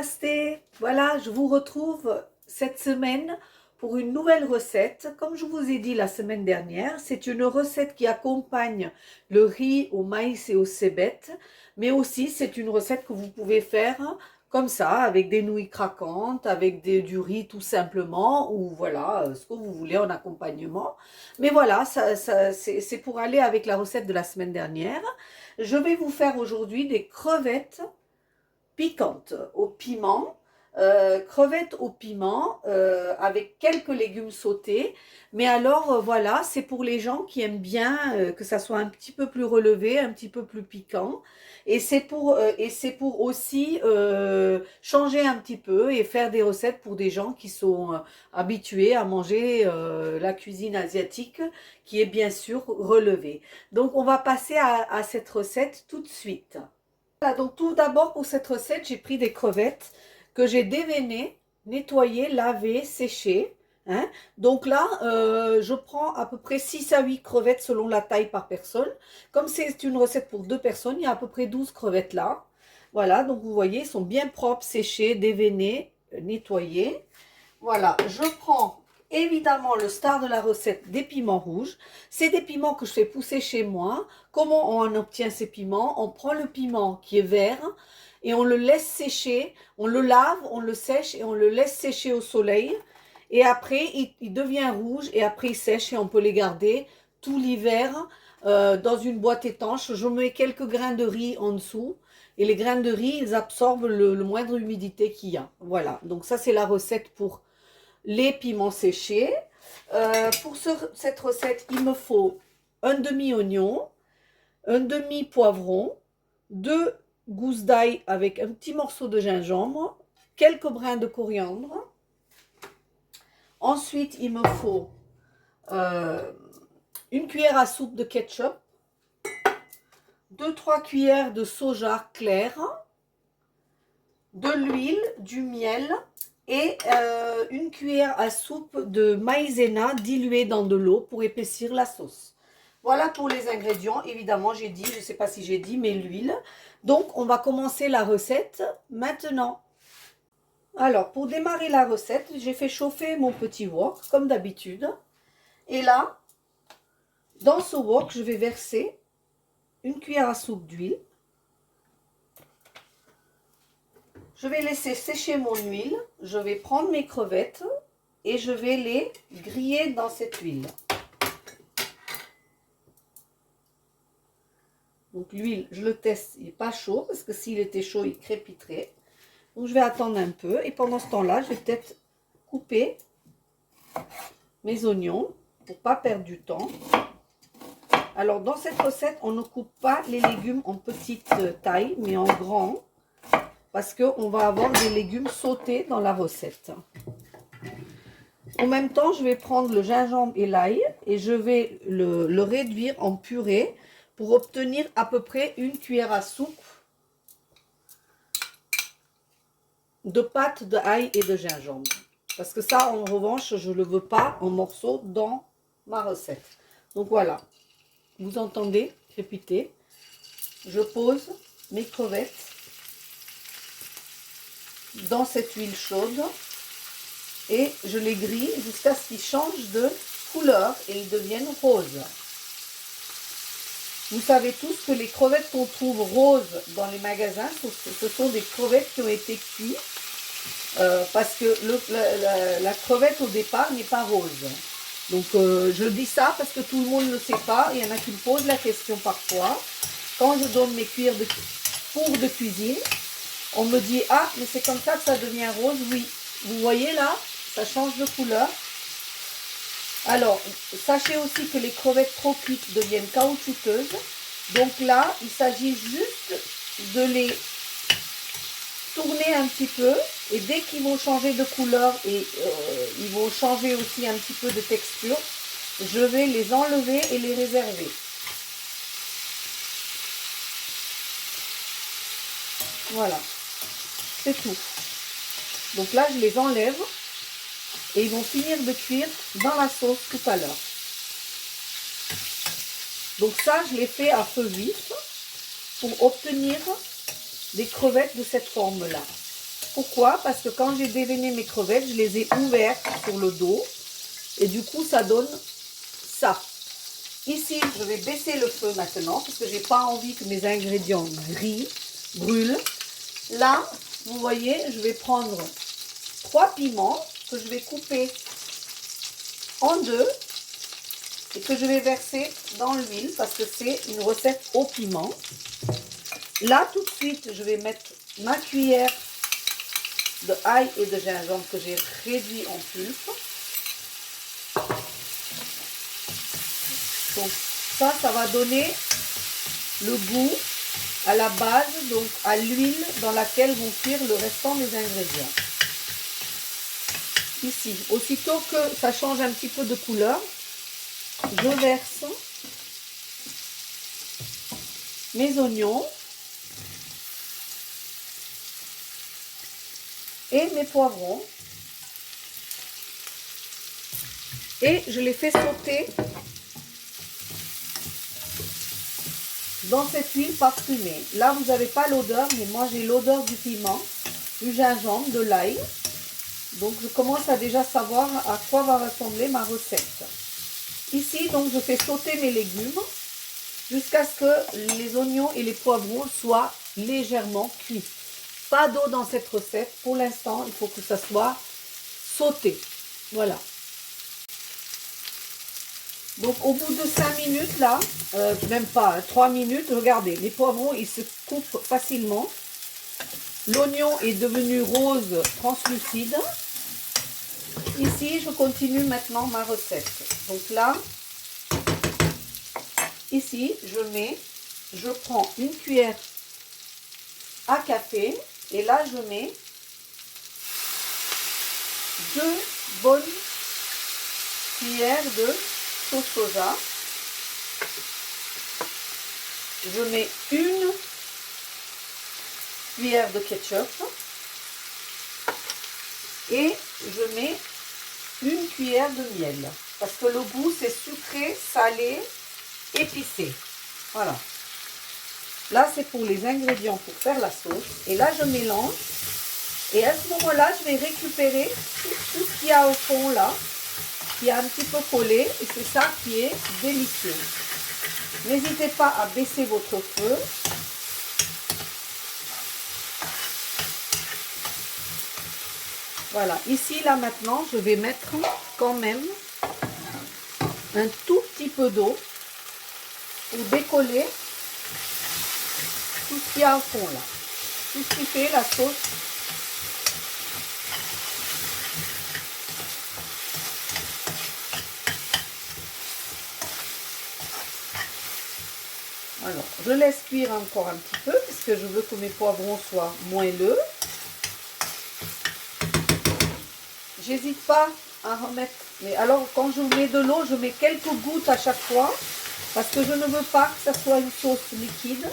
Namasté, voilà, je vous retrouve cette semaine pour une nouvelle recette. Comme je vous ai dit la semaine dernière, c'est une recette qui accompagne le riz au maïs et aux cébettes, mais aussi c'est une recette que vous pouvez faire comme ça, avec des nouilles craquantes, avec du riz tout simplement, ou voilà, ce que vous voulez en accompagnement. Mais voilà, c'est pour aller avec la recette de la semaine dernière. Je vais vous faire aujourd'hui des crevettes piquante au piment, crevettes au piment avec quelques légumes sautés. Mais alors voilà, c'est pour les gens qui aiment bien que ça soit un petit peu plus relevé, un petit peu plus piquant. Et c'est pour aussi changer un petit peu et faire des recettes pour des gens qui sont habitués à manger la cuisine asiatique qui est bien sûr relevée. Donc on va passer à cette recette tout de suite. Voilà, donc tout d'abord pour cette recette, j'ai pris des crevettes que j'ai déveinées, nettoyées, lavées, séchées, hein. Donc là, je prends à peu près 6 à 8 crevettes selon la taille par personne. Comme c'est une recette pour 2 personnes, il y a à peu près 12 crevettes là. Voilà, donc vous voyez, elles sont bien propres, séchées, déveinées, nettoyées. Voilà, je prends évidemment le star de la recette des piments rouges. C'est des piments que je fais pousser chez moi. Comment on obtient ces piments? On prend le piment qui est vert et on le laisse sécher. On le lave, on le sèche et on le laisse sécher au soleil. Et après, il devient rouge et après il sèche et on peut les garder tout l'hiver dans une boîte étanche. Je mets quelques grains de riz en dessous. Et les grains de riz, ils absorbent le moindre humidité qu'il y a. Voilà, donc ça c'est la recette pour les piments séchés. Pour cette recette, il me faut un demi-oignon, un demi-poivron, 2 gousses d'ail avec un petit morceau de gingembre, quelques brins de coriandre. Ensuite, il me faut une cuillère à soupe de ketchup, 2-3 cuillères de soja clair, de l'huile, du miel et une cuillère à soupe de maïzena diluée dans de l'eau pour épaissir la sauce. Voilà pour les ingrédients. Évidemment, j'ai dit, je ne sais pas si j'ai dit, mais l'huile. Donc, on va commencer la recette maintenant. Alors, pour démarrer la recette, j'ai fait chauffer mon petit wok, comme d'habitude. Et là, dans ce wok, je vais verser une cuillère à soupe d'huile. Je vais laisser sécher mon huile. Je vais prendre mes crevettes et je vais les griller dans cette huile. Donc l'huile, je le teste, il n'est pas chaud parce que s'il était chaud, il crépiterait. Donc je vais attendre un peu et pendant ce temps-là, je vais peut-être couper mes oignons pour ne pas perdre du temps. Alors dans cette recette, on ne coupe pas les légumes en petite taille, mais en grand, parce qu'on va avoir des légumes sautés dans la recette. En même temps, je vais prendre le gingembre et l'ail et je vais le réduire en purée pour obtenir à peu près une cuillère à soupe de pâte d'ail et de gingembre. Parce que ça, en revanche, je ne le veux pas en morceaux dans ma recette. Donc voilà, vous entendez crépiter. Je pose mes crevettes dans cette huile chaude et je les grille jusqu'à ce qu'ils changent de couleur et ils deviennent roses. Vous savez tous que les crevettes qu'on trouve roses dans les magasins, ce sont des crevettes qui ont été cuites parce que la crevette au départ n'est pas rose. Donc je dis ça parce que tout le monde ne le sait pas. Il y en a qui me posent la question parfois. Quand je donne mes cuillères pour de cuisine, on me dit « Ah, mais c'est comme ça que ça devient rose ». Oui, vous voyez là, ça change de couleur. Alors, sachez aussi que les crevettes trop cuites deviennent caoutchouteuses. Donc là, il s'agit juste de les tourner un petit peu. Et dès qu'ils vont changer de couleur et ils vont changer aussi un petit peu de texture, je vais les enlever et les réserver. Voilà, c'est tout. Donc là, je les enlève. Et ils vont finir de cuire dans la sauce tout à l'heure. Donc ça, je l'ai fait à feu vif pour obtenir des crevettes de cette forme-là. Pourquoi? Parce que quand j'ai déveiné mes crevettes, je les ai ouvertes sur le dos. Et du coup, ça donne ça. Ici, je vais baisser le feu maintenant parce que j'ai pas envie que mes ingrédients brûlent. Là, vous voyez, je vais prendre 3 piments que je vais couper en deux et que je vais verser dans l'huile parce que c'est une recette au piment. Là, tout de suite, je vais mettre ma cuillère de ail et de gingembre que j'ai réduit en pulpe. Donc ça va donner le goût à la base, donc à l'huile dans laquelle vont cuire le restant des ingrédients. Ici, aussitôt que ça change un petit peu de couleur, je verse mes oignons et mes poivrons et je les fais sauter dans cette huile parfumée. Là, vous n'avez pas l'odeur, mais moi j'ai l'odeur du piment, du gingembre, de l'ail. Donc je commence à déjà savoir à quoi va ressembler ma recette. Ici, donc je fais sauter mes légumes jusqu'à ce que les oignons et les poivrons soient légèrement cuits. Pas d'eau dans cette recette. Pour l'instant, il faut que ça soit sauté. Voilà. Donc au bout de 5 minutes là, même pas 3 minutes, regardez, les poivrons ils se coupent facilement. L'oignon est devenu rose translucide. Ici, je continue maintenant ma recette. Donc là, ici, je prends une cuillère à café et là, je mets 2 bonnes cuillères de sauce soja. Je mets une cuillère de ketchup et je mets une cuillère de miel parce que le goût c'est sucré, salé, épicé. Voilà. Là c'est pour les ingrédients pour faire la sauce et là je mélange et à ce moment-là je vais récupérer tout ce qu'il y a au fond là qui a un petit peu collé et c'est ça qui est délicieux. N'hésitez pas à baisser votre feu. Voilà, ici, là, maintenant, je vais mettre quand même un tout petit peu d'eau pour décoller tout ce qu'il y a au fond, là. Tout ce qui fait la sauce. Alors, je laisse cuire encore un petit peu, puisque je veux que mes poivrons soient moelleux. J'hésite pas à remettre, mais alors quand je mets de l'eau, je mets quelques gouttes à chaque fois, parce que je ne veux pas que ça soit une sauce liquide,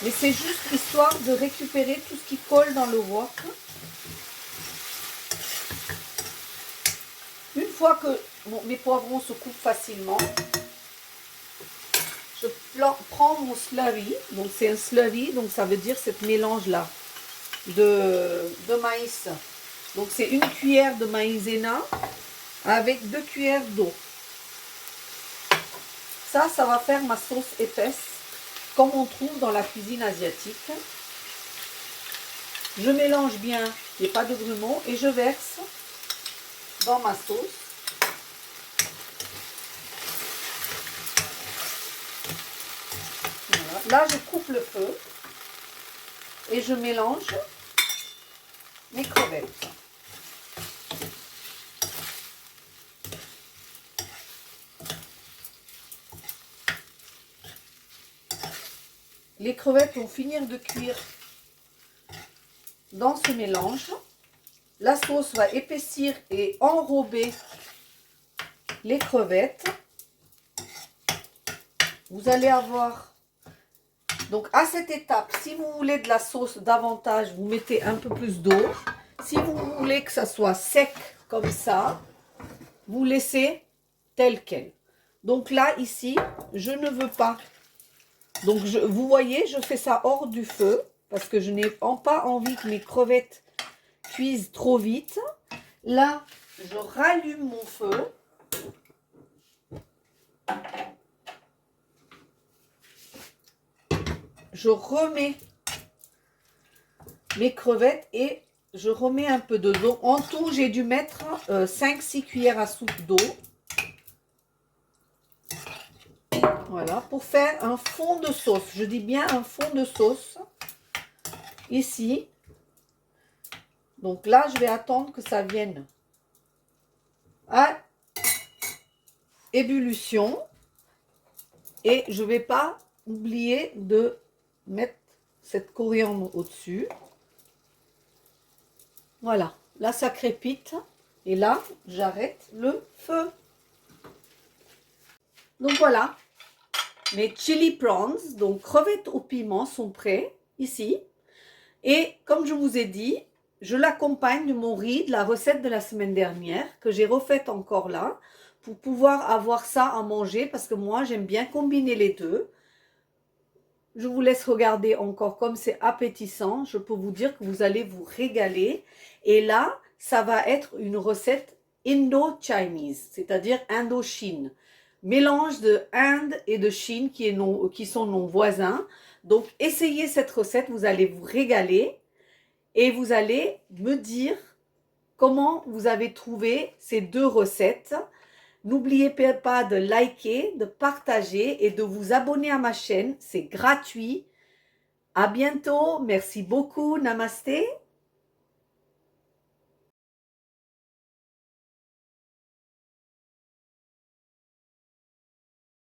mais c'est juste histoire de récupérer tout ce qui colle dans le wok. Une fois que mes poivrons se coupent facilement, je prends mon slurry, donc c'est un slurry, donc ça veut dire ce mélange-là de maïs. Donc c'est une cuillère de maïzena avec 2 cuillères d'eau. Ça va faire ma sauce épaisse, comme on trouve dans la cuisine asiatique. Je mélange bien, il n'y a pas de grumeaux, et je verse dans ma sauce. Voilà. Là, je coupe le feu et je mélange mes crevettes. Les crevettes vont finir de cuire dans ce mélange. La sauce va épaissir et enrober les crevettes. Vous allez avoir, donc à cette étape, si vous voulez de la sauce davantage, vous mettez un peu plus d'eau. Si vous voulez que ça soit sec comme ça, vous laissez tel quel. Donc là, ici, je ne veux pas. Donc, vous voyez, je fais ça hors du feu parce que je n'ai pas envie que mes crevettes cuisent trop vite. Là, je rallume mon feu. Je remets mes crevettes et je remets un peu d'eau. En tout, j'ai dû mettre 5-6 cuillères à soupe d'eau. Voilà, pour faire un fond de sauce. Je dis bien un fond de sauce. Ici. Donc là, je vais attendre que ça vienne à ébullition. Et je ne vais pas oublier de mettre cette coriandre au-dessus. Voilà, là ça crépite. Et là, j'arrête le feu. Donc voilà, mes chili prawns, donc crevettes au piment, sont prêts ici. Et comme je vous ai dit, je l'accompagne de mon riz, de la recette de la semaine dernière, que j'ai refaite encore là, pour pouvoir avoir ça à manger, parce que moi, j'aime bien combiner les deux. Je vous laisse regarder encore comme c'est appétissant. Je peux vous dire que vous allez vous régaler. Et là, ça va être une recette Indo-Chinese, c'est-à-dire Indochine. Mélange de Inde et de Chine qui sont nos voisins. Donc, essayez cette recette, vous allez vous régaler. Et vous allez me dire comment vous avez trouvé ces deux recettes. N'oubliez pas de liker, de partager et de vous abonner à ma chaîne. C'est gratuit. À bientôt. Merci beaucoup. Namasté.